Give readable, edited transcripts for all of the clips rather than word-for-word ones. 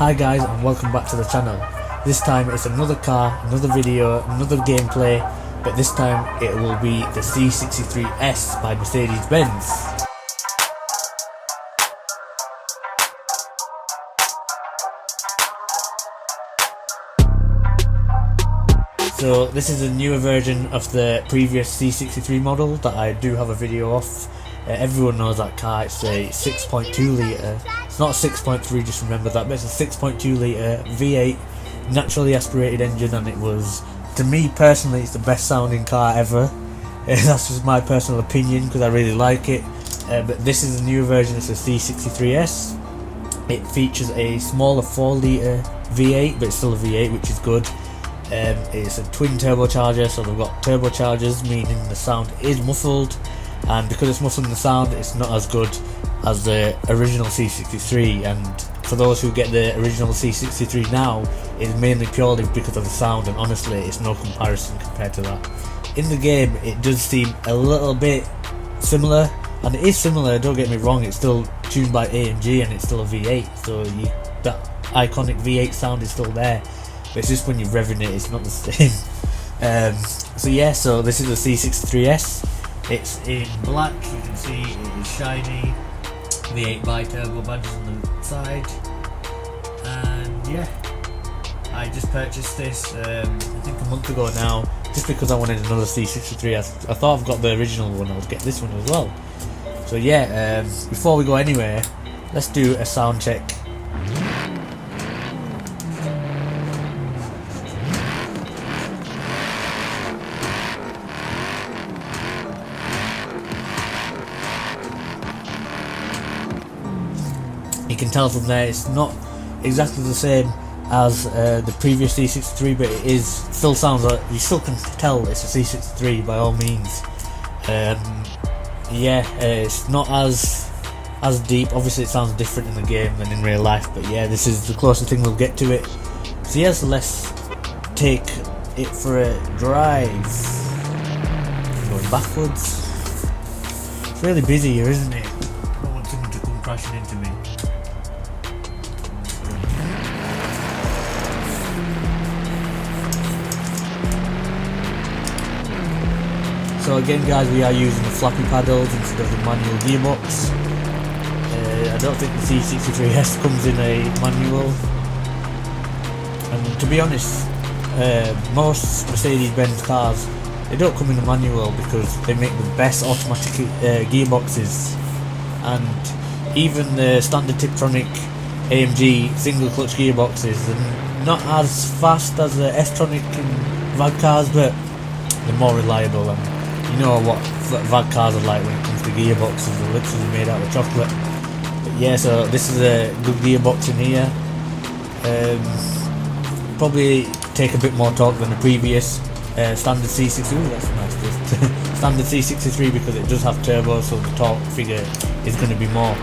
Hi guys, and welcome back to the channel. This time it's another car, another video, another gameplay, but this time it will be the C63s by Mercedes Benz. So this is a newer version of the previous C63 model that I do have a video of. Everyone knows that car. It's a 6.2 litre. It's not a 6.3, just remember that, but it's a 6.2 litre V8 naturally aspirated engine, and it was, to me personally, it's the best sounding car ever. That's just my personal opinion because I really like it. But this is a newer version. It's a C63s. It features a smaller 4 litre V8, but it's still a V8, which is good. It's a twin turbocharger, so they've got turbochargers, meaning the sound is muffled, and because it's muffling the sound, it's not as good as the original C63. And for those who get the original C63 now, it's mainly purely because of the sound, and honestly it's no comparison compared to that. In the game it does seem a little bit similar, and it is similar, don't get me wrong, it's still tuned by AMG and it's still a V8, so that iconic V8 sound is still there. But it's just when you're revving it, it's not the same. So yeah, so this is a C63s. It's in black, you can see it is shiny. V8 bi-turbo badges on the side. And yeah, I just purchased this I think a month ago now, just because I wanted another C63. I thought I've got the original one, I would get this one as well. So yeah, before we go anywhere, let's do a sound check. You can tell from there it's not exactly the same as the previous C63, but it is still sounds like, you still can tell it's a C63 by all means. Yeah, it's not as deep. Obviously it sounds different in the game than in real life, but yeah, this is the closest thing we'll get to it. So yeah, so let's take it for a drive. Going backwards. It's really busy here, isn't it? I don't want someone to come crashing into me. So again guys, we are using the Flappy paddles instead of the manual gearbox. I don't think the C63s comes in a manual, and to be honest, most Mercedes Benz cars, they don't come in a manual because they make the best automatic gearboxes, and even the standard Tiptronic AMG single clutch gearboxes are not as fast as the S-Tronic and VAG cars, but they're more reliable. And you know what VAG cars are like when it comes to gearboxes, they're literally made out of chocolate. But yeah, so this is a good gearbox in here. Probably take a bit more torque than the previous standard C63. Ooh, that's a nice drift. Standard C63, because it does have turbo, so the torque figure is going to be more.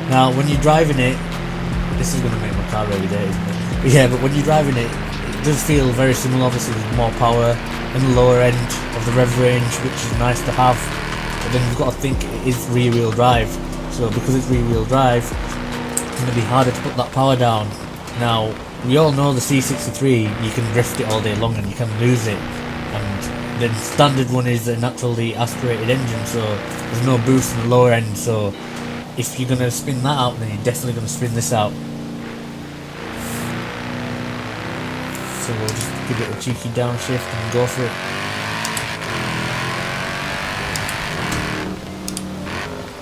Now when you're driving it, this is going to make my car really dirty, isn't it? But yeah, but when you're driving it, it does feel very similar. Obviously there's more power in the lower end of the rev range, which is nice to have, but then you've got to think it is rear wheel drive, so because it's rear wheel drive, it's going to be harder to put that power down. Now we all know the C63, you can drift it all day long and you can lose it, and the standard one is a naturally aspirated engine, so there's no boost in the lower end, so if you're going to spin that out, then you're definitely going to spin this out. So we'll just give it a cheeky downshift and go for it.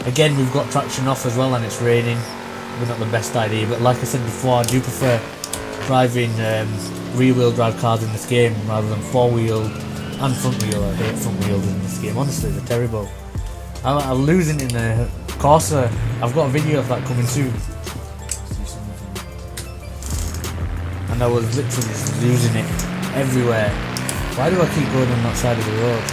Again, we've got traction off as well, and it's raining. We're not the best idea, but like I said before, I do prefer driving rear wheel drive cars in this game rather than four wheel and front wheel. I hate front wheels in this game, honestly they're terrible. I'm losing in the Corsa. I've got a video of that coming soon. And I was literally just losing it everywhere. Why do I keep going on that side of the road?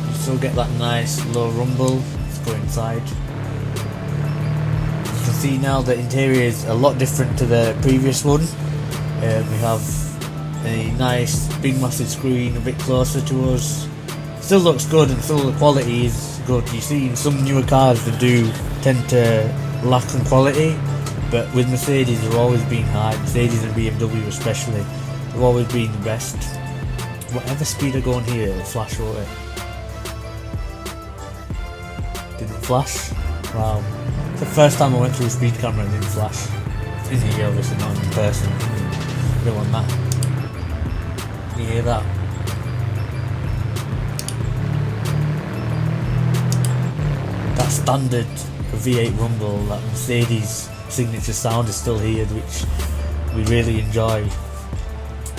You still get that nice low rumble. Let's go inside. You can see now the interior is a lot different to the previous one. We have a nice big massive screen a bit closer to us. Still looks good and still the quality is good. You see in some newer cars they do tend to lack in quality, but with Mercedes they've always been high. Mercedes and BMW especially, they've always been the best. Whatever speed I go on here, it'll flash over. Didn't flash? Wow. It's the first time I went through a speed camera and didn't flash. In here obviously, not in person. I don't want that. Can you hear that? That standard V8 rumble, that Mercedes signature sound is still here, which we really enjoy.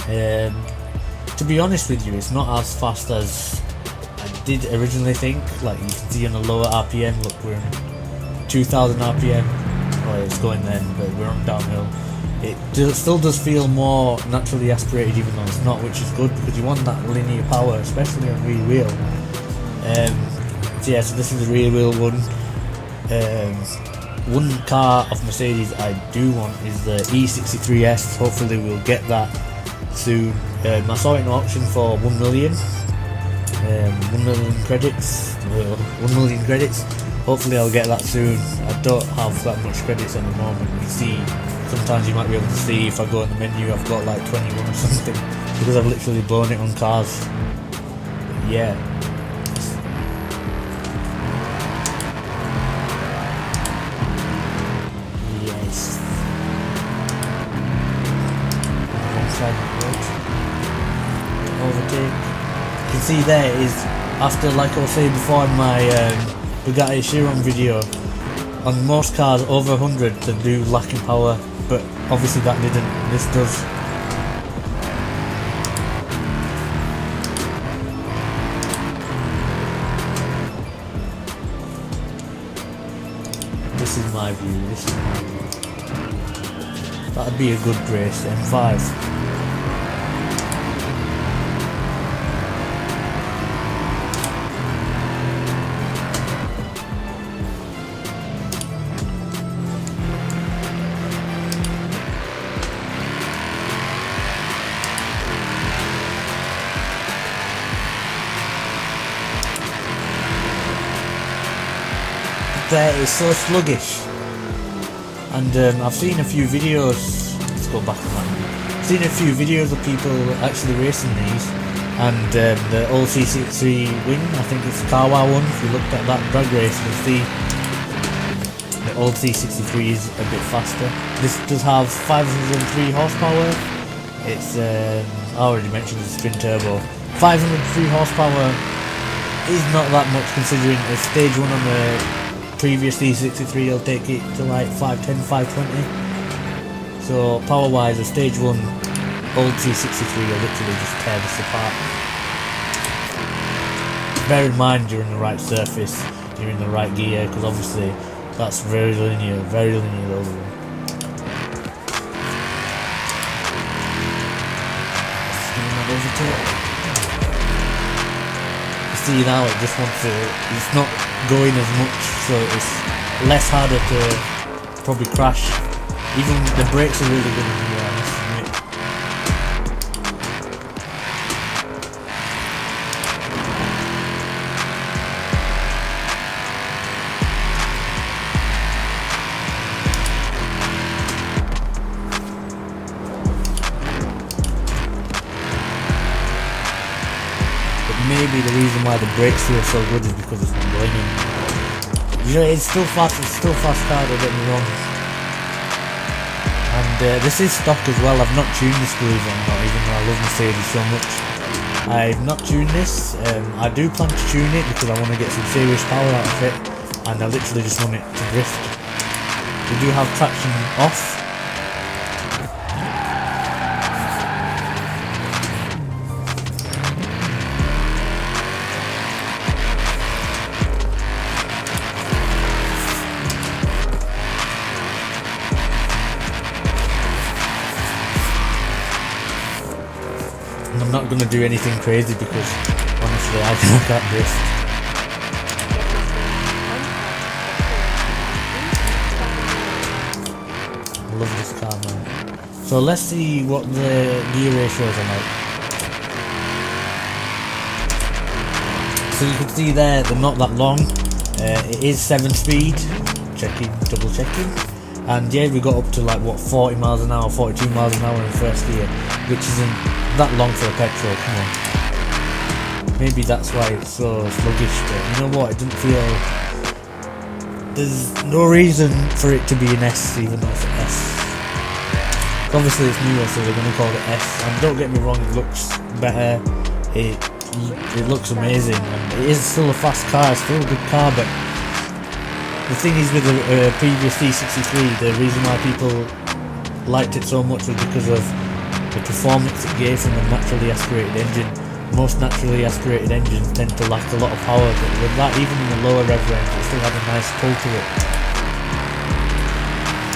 To be honest with you, it's not as fast as I did originally think. Like you can see on a lower RPM, look, we're in 2000 RPM. Oh, it's going then, but we're on downhill. It still does feel more naturally aspirated, even though it's not, which is good because you want that linear power, especially on rear wheel. So yeah, so this is the rear wheel one. One car of Mercedes I do want is the E63S. Hopefully we'll get that soon. I saw it in auction for 1 million. 1 million credits. 1 million credits. Hopefully I'll get that soon. I don't have that much credits at the moment. You see, sometimes you might be able to see if I go in the menu I've got like 21 or something because I've literally blown it on cars. But yeah. Yes. One side of the road. Overtake. You can see there is, after, like I was saying before in my Bugatti Chiron video, on most cars over 100 they do lack in power, but obviously that didn't, this does. This is my view, this is my view. That'd be a good race, M5. There is so sluggish, and I've seen a few videos. Let's go back on that. I've seen a few videos of people actually racing these, and the old C63 wing, I think it's Kawa one. If you looked at that drag race, you'll see the old C63 is a bit faster. This does have 503 horsepower. It's I already mentioned the twin turbo. 503 horsepower is not that much considering a stage one on the previous C63 will take it to like 510, 520. So power wise, a stage 1 old C63 will literally just tear this apart. Bear in mind you're in the right surface, you're in the right gear, because obviously that's very linear over. See now it just wants to, it's not going as much, so it's less harder to probably crash. Even the brakes are really good in here, I must admit. Maybe the reason why the brakes feel so good is because it's not going in. You know, it's still fast car, don't get me wrong. And this is stock as well. I've not tuned this, believe it or not, even though I love Mercedes so much. I've not tuned this. I do plan to tune it because I want to get some serious power out of it, and I literally just want it to drift. We do have traction off. I'm not going to do anything crazy because honestly I can't drift. I love this car, man. So let's see what the gear ratios are like. so you can see there, they're not that long. It is 7-speed, double checking, and yeah, we got up to like what, 40 miles an hour, 42 miles an hour in first gear, which isn't that long for a petrol. Come on, maybe that's why it's so sluggish, but you know what, it doesn't feel, there's no reason for it to be an S even though it's an S. Obviously it's newer, so they're going to call it S, and don't get me wrong, it looks better, it looks amazing, and it is still a fast car, it's still a good car, but the thing is with the previous C63, the reason why people liked it so much was because of the performance it gave from a naturally aspirated engine. Most naturally aspirated engines tend to lack a lot of power, but with that, even in the lower rev range, it still had a nice pull to it.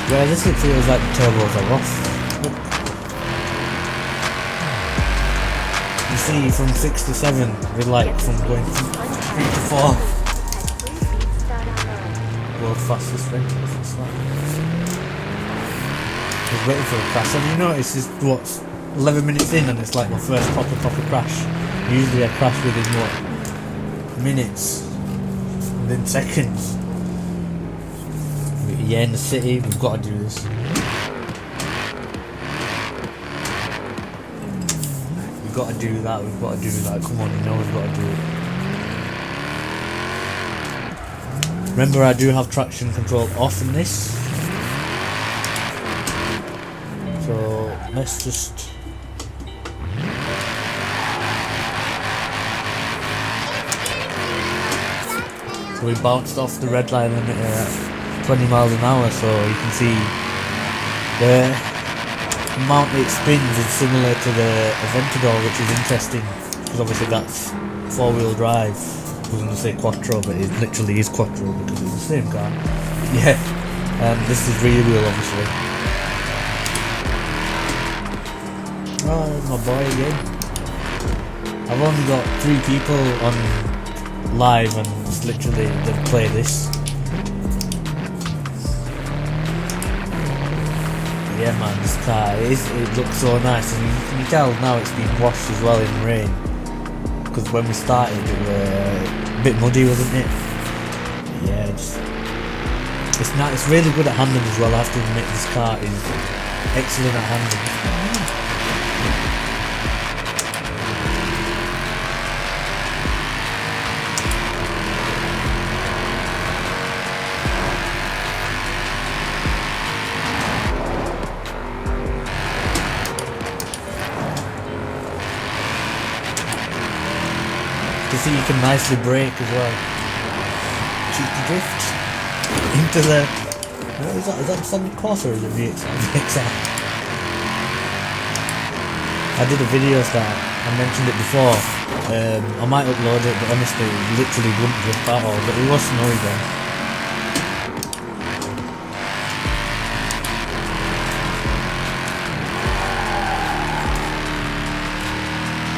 Whereas this, it feels like the turbos are off. You see, from 6 to 7, we like from going from 3 to 4. World fastest rentals and stuff. I was waiting for a crash, and you notice it's what's 11 minutes in, and it's like my first proper crash. Usually I crash within what, minutes, within seconds. Yeah, in the city, we've got to do this. We've got to do that, come on, you know we've got to do it. Remember, I do have traction control off in this. So, let's just... So we bounced off the red line limiter at 20 miles an hour, so you can see the amount it spins is similar to the Aventador, which is interesting because obviously that's 4-wheel drive. I was going to say quattro, but it literally is quattro because it's the same car. Yeah, this is rear wheel obviously. Oh, there's my boy again. I've only got 3 people on live and it's literally they play this. Yeah man, this car it looks so nice, and you can tell now it's been washed as well in rain, because when we started it was a bit muddy, wasn't it? Yeah, it's not, it's really good at handling as well. I have to admit, this car is excellent at handling. You see, you can nicely brake as well. Cheeky drift into the. What is that? Is that some course or is it VXR? I did a video start. I mentioned it before. I might upload it, but honestly, it literally wouldn't drift at all. But it was snowy then.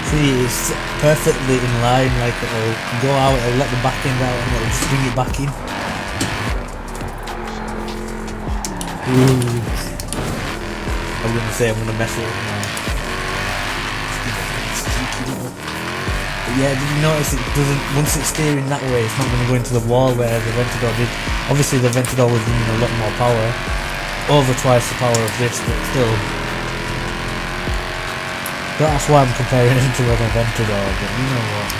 See, it's perfectly in line, like it'll go out, it'll let the back end out and it'll just bring it back in. Ooh. I'm gonna say I'm gonna mess it up now. But yeah, did you notice it doesn't, once it's steering that way, it's not gonna go into the wall where the Aventador did. Obviously the Aventador was running a lot more power, over twice the power of this, but still. That's why I'm comparing it to an Aventador, but you know what.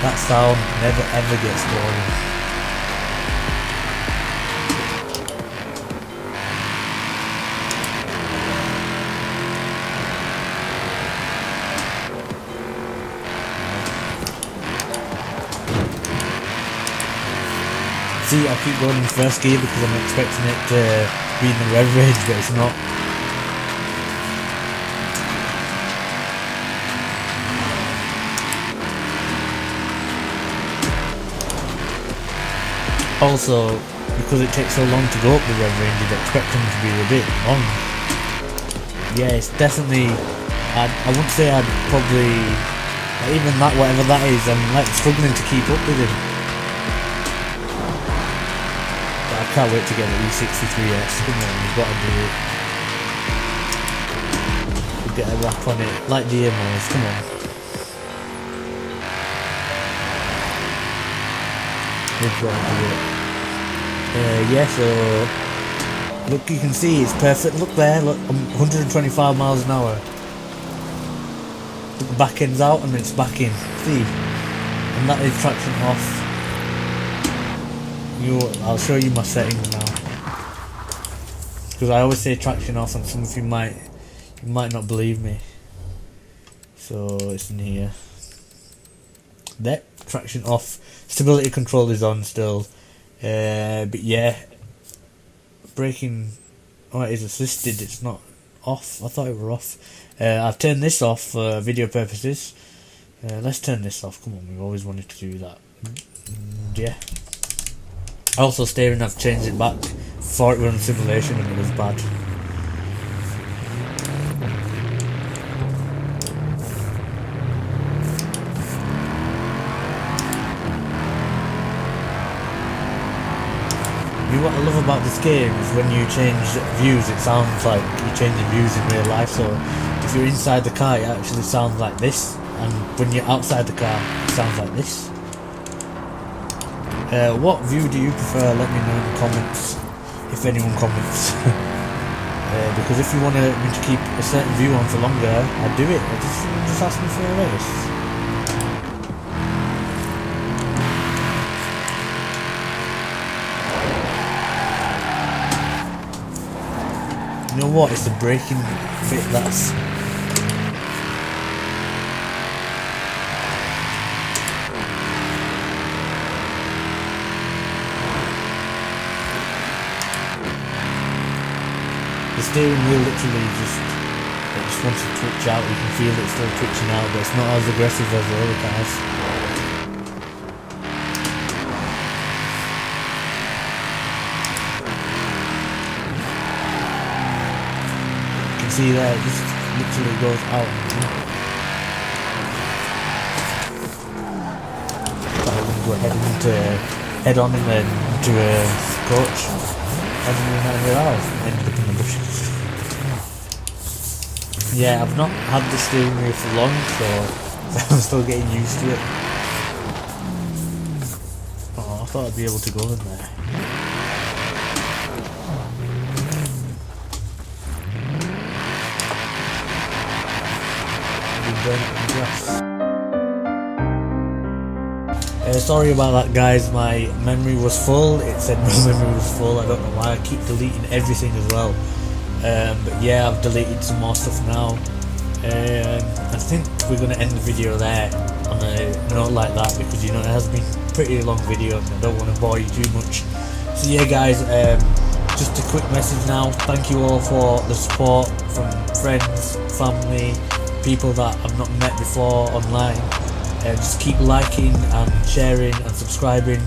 That sound never ever gets boring. See, I keep going in first gear because I'm expecting it to be in the rev range, but it's not. Also, because it takes so long to go up the rev range, you'd expect them to be a bit long. Yeah, it's definitely, I wouldn't say I'd probably, even that, whatever that is, I'm like struggling to keep up with him. But I can't wait to get the E63S, come on, we've got to do it. get a wrap on it, like DMOs, come on. We've got to do it. Yeah, so look, you can see it's perfect. Look there, look, I'm 125 miles an hour. Look, the back end's out and it's back in. See? And that is traction off. I'll show you my settings now. Because I always say traction off and some of you might not believe me. So it's in here. There, traction off. Stability control is on still. But yeah, braking, oh, it is assisted, it's not off. I thought it were off. I've turned this off for video purposes. Let's turn this off, come on, we've always wanted to do that. Yeah. Also steering, I've changed it back. Thought it was on simulation and it was bad. What I love about this game is when you change views, it sounds like you're changing views in real life. So if you're inside the car, it actually sounds like this, and when you're outside the car, it sounds like this. What view do you prefer? Let me know in the comments, if anyone comments. Because if you want me to keep a certain view on for longer, I'd do it. Just ask me for a race. You know what, it's the braking bit that's... The steering wheel literally just wants to twitch out. You can feel it still twitching out, but it's not as aggressive as the other cars. See that, it just literally goes out. So I'm going to go head on and then into a coach, and then ended up in the bushes. Yeah, I've not had the steering wheel for long, so I'm still getting used to it. Oh, I thought I'd be able to go in there. Sorry about that, guys, my memory was full. It said my memory was full, I don't know why, I keep deleting everything as well. But yeah, I've deleted some more stuff now. I think we're going to end the video there on a note like that, because you know it has been a pretty long video and I don't want to bore you too much. So yeah guys, just a quick message now. Thank you all for the support from friends, family, people that I've not met before online. Just keep liking and sharing and subscribing,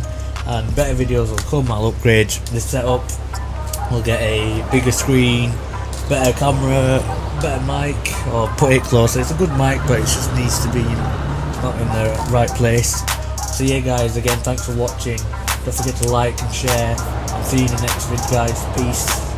and better videos will come. I'll upgrade this setup, we'll get a bigger screen, better camera, better mic, or put it closer. It's a good mic, but it just needs to be, you know, not in the right place. So yeah guys, again, thanks for watching. Don't forget to like and share. I'll see you in the next vid guys. Peace.